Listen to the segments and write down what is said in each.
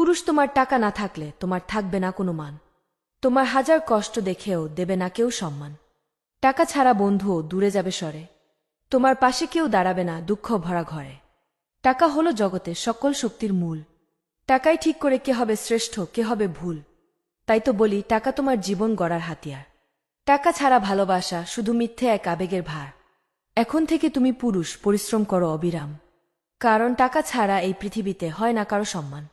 পুরুষ তোমার টাকা না থাকলে তোমার থাকবে না কোনো মান। তোমার হাজার কষ্ট দেখেও দেবে না কেউ সম্মান। টাকা ছাড়া বন্ধুও দূরে যাবে সরে। তোমার পাশে কেউ দাঁড়াবে না দুঃখ ভরা ঘরে। টাকা হলো জগতে সকল শক্তির মূল। টাকাই ঠিক করে কে হবে শ্রেষ্ঠ কে হবে ভুল। তাই তো বলি টাকা তোমার জীবন গড়ার হাতিয়ার। টাকা ছাড়া ভালোবাসা শুধু মিথ্যে এক আবেগের ভার। এখন থেকে তুমি পুরুষ পরিশ্রম করো অবিরাম, কারণ টাকা ছাড়া এই পৃথিবীতে হয় না কারো সম্মান।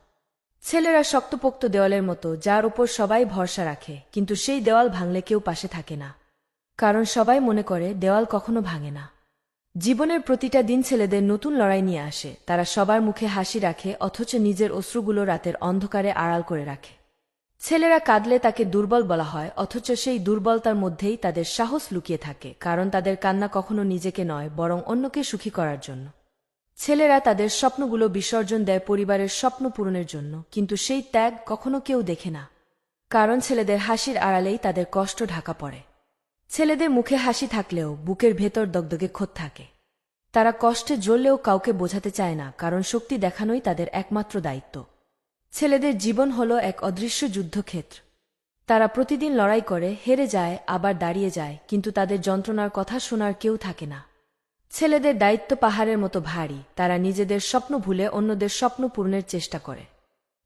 ছেলেরা শক্তপোক্ত দেওয়ালের মতো যার উপর সবাই ভরসা রাখে, কিন্তু সেই দেওয়াল ভাঙলে কেউ পাশে থাকে না, কারণ সবাই মনে করে দেওয়াল কখনো ভাঙে না। জীবনের প্রতিটা দিন ছেলেদের নতুন লড়াই নিয়ে আসে। তারা সবার মুখে হাসি রাখে, অথচ নিজের অশ্রুগুলো রাতের অন্ধকারে আড়াল করে রাখে। ছেলেরা কাঁদলে তাকে দুর্বল বলা হয়, অথচ সেই দুর্বলতার মধ্যেই তাদের সাহস লুকিয়ে থাকে, কারণ তাদের কান্না কখনো নিজেকে নয় বরং অন্যকে সুখী করার জন্য। ছেলেরা তাদের স্বপ্নগুলো বিসর্জন দেয় পরিবারের স্বপ্ন পূরণের জন্য, কিন্তু সেই ত্যাগ কখনো কেউ দেখে না, কারণ ছেলেদের হাসির আড়ালেই তাদের কষ্ট ঢাকা পড়ে। ছেলেদের মুখে হাসি থাকলেও বুকের ভেতর দগদগে ক্ষত থাকে। তারা কষ্টে জ্বললেও কাউকে বোঝাতে চায় না, কারণ শক্তি দেখানোই তাদের একমাত্র দায়িত্ব। ছেলেদের জীবন হল এক অদৃশ্য যুদ্ধক্ষেত্র। তারা প্রতিদিন লড়াই করে, হেরে যায়, আবার দাঁড়িয়ে যায়, কিন্তু তাদের যন্ত্রণার কথা শোনার কেউ থাকে না। ছেলেদের দায়িত্ব পাহাড়ের মতো ভারী। তারা নিজেদের স্বপ্ন ভুলে অন্যদের স্বপ্ন পূরণের চেষ্টা করে,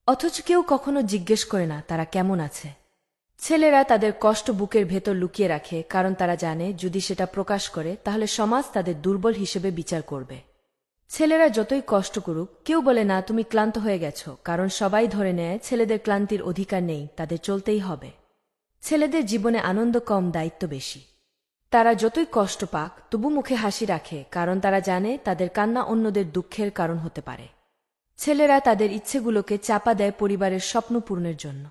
অথচ কেউ কখনো জিজ্ঞেস করে না তারা কেমন আছে। ছেলেরা তাদের কষ্ট বুকের ভেতর লুকিয়ে রাখে, কারণ তারা জানে যদি সেটা প্রকাশ করে তাহলে সমাজ তাদের দুর্বল হিসেবে বিচার করবে। ছেলেরা যতই কষ্ট করুক কেউ বলে না তুমি ক্লান্ত হয়ে গেছো, কারণ সবাই ধরে নেয় ছেলেদের ক্লান্তির অধিকার নেই, তাদের চলতেই হবে। ছেলেদের জীবনে আনন্দ কম, দায়িত্ব বেশি। তারা যতই কষ্ট পাক তবু মুখে হাসি রাখে, কারণ তারা জানে তাদের কান্না অন্যদের দুঃখের কারণ হতে পারে। ছেলেরা তাদের ইচ্ছেগুলোকে চাপা দেয় পরিবারের স্বপ্ন পূরণের জন্য,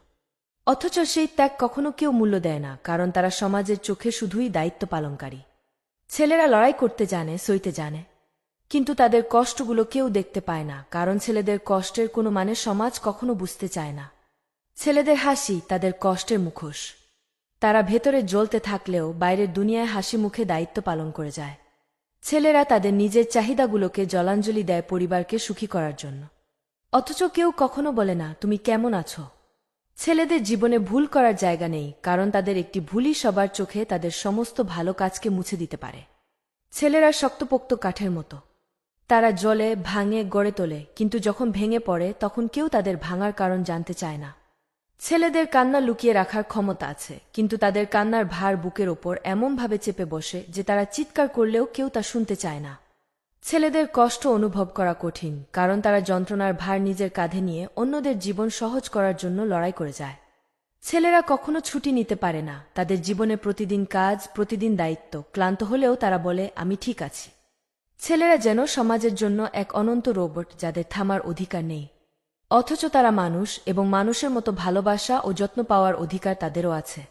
অথচ সেই ত্যাগ কখনো কেউ মূল্য দেয় না, কারণ তারা সমাজের চোখে শুধুই দায়িত্ব পালনকারী। ছেলেরা লড়াই করতে জানে, সইতে জানে, কিন্তু তাদের কষ্টগুলো কেউ দেখতে পায় না, কারণ ছেলেদের কষ্টের কোনো মানে সমাজ কখনো বুঝতে চায় না। ছেলেদের হাসি তাদের কষ্টের মুখোশ। তারা ভেতরে জ্বলতে থাকলেও বাইরের দুনিয়ায় হাসি মুখে দায়িত্ব পালন করে যায়। ছেলেরা তাদের নিজের চাহিদাগুলোকে জলাঞ্জলি দেয় পরিবারকে সুখী করার জন্য, অথচ কেউ কখনো বলে না তুমি কেমন আছো। ছেলেদের জীবনে ভুল করার জায়গা নেই, কারণ তাদের একটি ভুলই সবার চোখে তাদের সমস্ত ভালো কাজকে মুছে দিতে পারে। ছেলেরা শক্তপোক্ত কাঠের মতো। তারা জ্বলে, ভাঙে, গড়ে তোলে, কিন্তু যখন ভেঙে পড়ে তখন কেউ তাদের ভাঙার কারণ জানতে চায় না। ছেলেদের কান্না লুকিয়ে রাখার ক্ষমতা আছে, কিন্তু তাদের কান্নার ভার বুকের ওপর এমনভাবে চেপে বসে যে তারা চিৎকার করলেও কেউ তা শুনতে চায় না। ছেলেদের কষ্ট অনুভব করা কঠিন, কারণ তারা যন্ত্রণার ভার নিজের কাঁধে নিয়ে অন্যদের জীবন সহজ করার জন্য লড়াই করে যায়। ছেলেরা কখনো ছুটি নিতে পারে না। তাদের জীবনে প্রতিদিন কাজ, প্রতিদিন দায়িত্ব। ক্লান্ত হলেও তারা বলে আমি ঠিক আছি। ছেলেরা যেন সমাজের জন্য এক অনন্ত রোবট, যাদের থামার অধিকার নেই, অথচ তারা মানুষ, এবং মানুষের মতো ভালোবাসা ও যত্ন পাওয়ার অধিকার তাদেরও আছে।